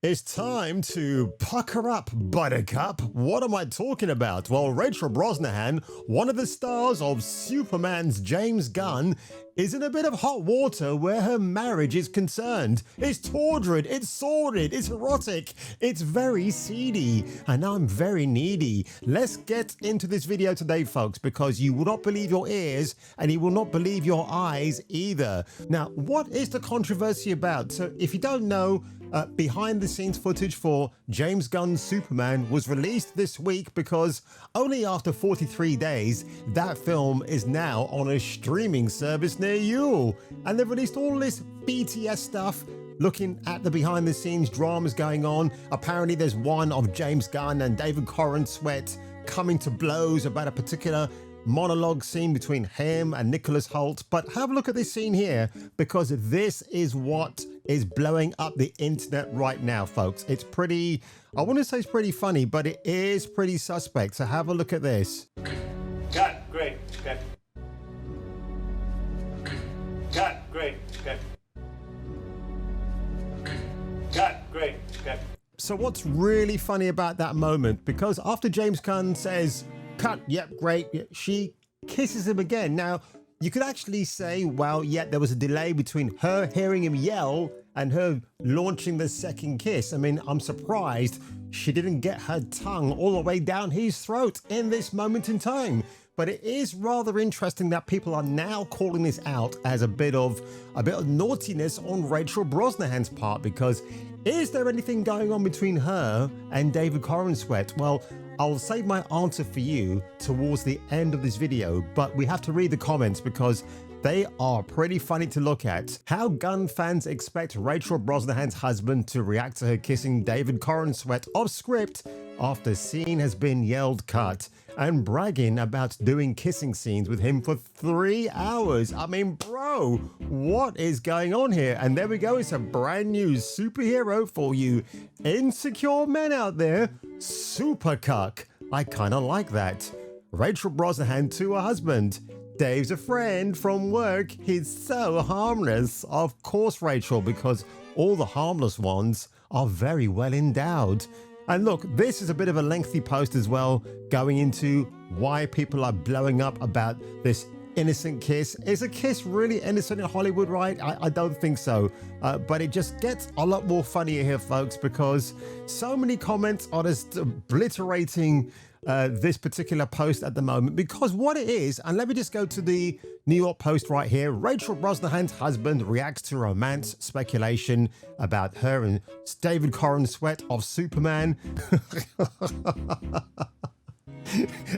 It's time to pucker up, Buttercup. What am I talking about? Well, Rachel Brosnahan, one of the stars of Superman's James Gunn, is in a bit of hot water where her marriage is concerned. It's tortured, it's sordid, it's erotic, it's very seedy, and I'm very needy. Let's get into this video today, folks, because you will not believe your ears and you will not believe your eyes either. Now, what is the controversy about? So if you don't know, behind the scenes footage for James Gunn's Superman was released this week because only after 43 days that film is now on a streaming service near you, and they've released all this BTS stuff looking at the behind the scenes dramas going on. Apparently there's one of James Gunn and David Corenswet coming to blows about a particular monologue scene between him and Nicholas Hoult. But have a look at this scene here, because this is what is blowing up the internet right now, folks. It's pretty, I want to say it's pretty funny, but it is pretty suspect. So have a look at this. Cut, great, cut. Cut, great, cut. Cut, great, cut. So what's really funny about that moment, because after James Gunn says, cut, yep, great, she kisses him again. Now, you could actually say, well, yeah, there was a delay between her hearing him yell and her launching the second kiss. I mean, I'm surprised she didn't get her tongue all the way down his throat in this moment in time. But it is rather interesting that people are now calling this out as a bit of naughtiness on Rachel Brosnahan's part, because is there anything going on between her and David Corenswet? Well, I'll save my answer for you towards the end of this video, but we have to read the comments because they are pretty funny to look at. How Gunn fans expect Rachel Brosnahan's husband to react to her kissing David Corenswet off script after scene has been yelled cut, and bragging about doing kissing scenes with him for 3 hours. I mean, bro, what is going on here? And there we go. It's a brand new superhero for you insecure men out there. Super cuck. I kind of like that. Rachel Brosnahan to her husband. Dave's a friend from work. He's so harmless. Of course, Rachel, because all the harmless ones are very well endowed. And look, this is a bit of a lengthy post as well, going into why people are blowing up about this innocent kiss. Is a kiss really innocent in Hollywood, right? I don't think so. But it just gets a lot more funnier here, folks, because so many comments are just obliterating this particular post at the moment, because what it is, and let me just go to the New York Post right here. Rachel Brosnahan's husband reacts to romance speculation about her and David Corenswet of Superman.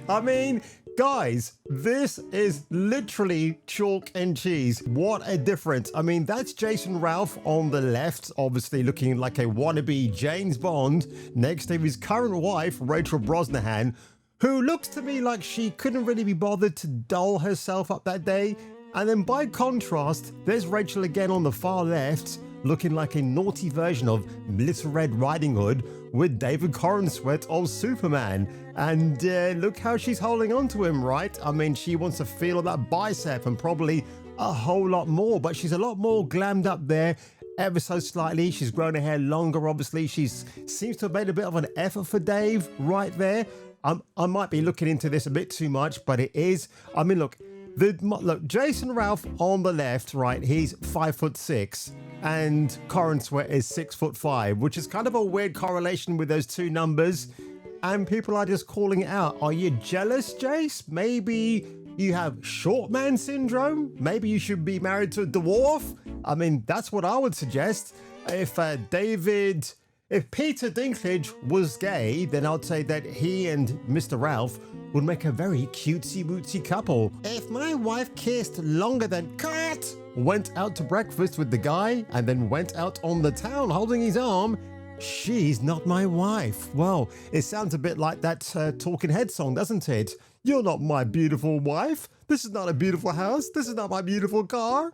I mean, guys, this is literally chalk and cheese. What a difference. I mean, that's Jason Ralph on the left, obviously looking like a wannabe James Bond, next to his current wife, Rachel Brosnahan, who looks to me like she couldn't really be bothered to doll herself up that day. And then by contrast, there's Rachel again on the far left, looking like a naughty version of Little Red Riding Hood with David Corenswet of Superman. And look how she's holding on to him, right? I mean, she wants to feel that bicep and probably a whole lot more, but she's a lot more glammed up there, ever so slightly. She's grown her hair longer, obviously. She seems to have made a bit of an effort for Dave right there. I might be looking into this a bit too much, but it is. I mean, look, Jason Ralph on the left, right? He's 5'6", and Corenswet is 6'5", which is kind of a weird correlation with those two numbers. And people are just calling it out. Are you jealous, Jace? Maybe you have short man syndrome? Maybe you should be married to a dwarf? I mean, that's what I would suggest. If Peter Dinklage was gay, then I'd say that he and Mr. Ralph would make a very cutesy-wootsy couple. If my wife kissed longer than cut, went out to breakfast with the guy, and then went out on the town holding his arm, she's not my wife. Well, it sounds a bit like that Talking Head song, doesn't it? You're not my beautiful wife. This is not a beautiful house. This is not my beautiful car.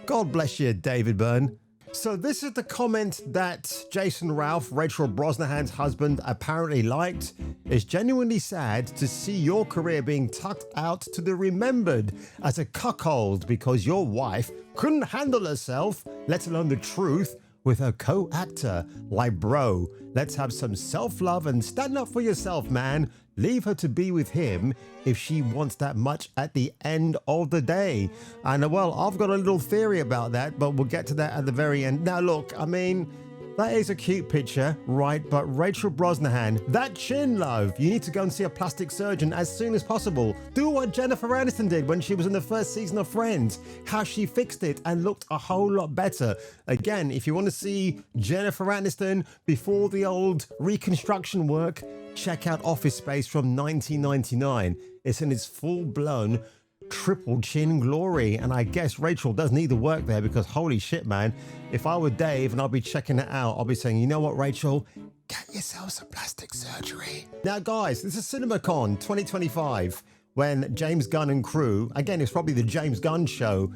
God bless you, David Byrne. So this is the comment that Jason Ralph, Rachel Brosnahan's husband, apparently liked. It's genuinely sad to see your career being tucked out to the remembered as a cuckold because your wife couldn't handle herself, let alone the truth, with her co-actor. Like, bro, let's have some self-love and stand up for yourself, man. Leave her to be with him if she wants that much at the end of the day. And well, I've got a little theory about that, but we'll get to that at the very end. Now, look, I mean, that is a cute picture, right? But Rachel Brosnahan, that chin, love, you need to go and see a plastic surgeon as soon as possible. Do what Jennifer Aniston did when she was in the first season of Friends, how she fixed it and looked a whole lot better. Again, if you want to see Jennifer Aniston before the old reconstruction work, check out Office Space from 1999. It's in its full-blown triple chin glory, and I guess Rachel does need the work there, because holy shit, man, if I were Dave and I'll be checking it out, I'll be saying, you know what, Rachel, get yourself some plastic surgery. Now guys, this is CinemaCon 2025, when James Gunn and crew, again, it's probably the James Gunn show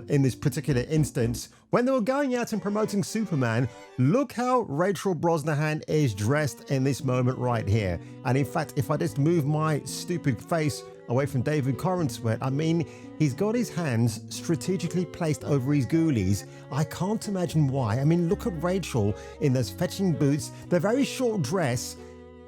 in this particular instance, when they were going out and promoting Superman. Look how Rachel Brosnahan is dressed in this moment right here. And in fact, if I just move my stupid face away from David Corenswet, I mean, he's got his hands strategically placed over his ghoulies. I can't imagine why. I mean, look at Rachel in those fetching boots, the very short dress.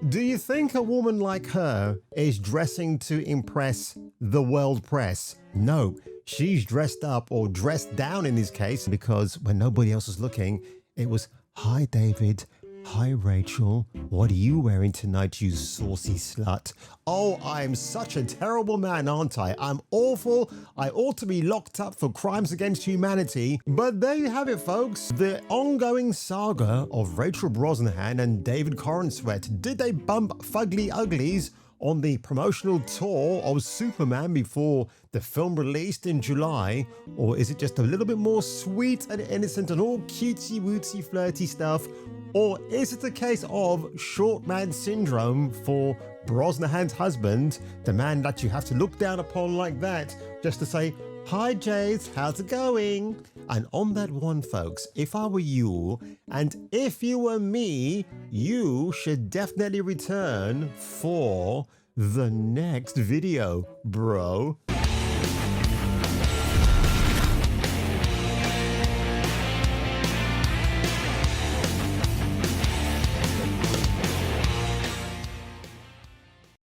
Do you think a woman like her is dressing to impress the world press? No, she's dressed up, or dressed down in this case, because when nobody else was looking, it was, "Hi, David. Hi, Rachel. What are you wearing tonight, you saucy slut?" Oh, I'm such a terrible man, aren't I? I'm awful. I ought to be locked up for crimes against humanity. But there you have it, folks. The ongoing saga of Rachel Brosnahan and David Corenswet. Did they bump Fugly Uglies on the promotional tour of Superman before the film released in July? Or is it just a little bit more sweet and innocent and all cutesy-wootsy flirty stuff? Or is it a case of short man syndrome for Brosnahan's husband, the man that you have to look down upon like that just to say, "Hi Jace, how's it going?" And on that one, folks, if I were you, and if you were me, you should definitely return for the next video, bro.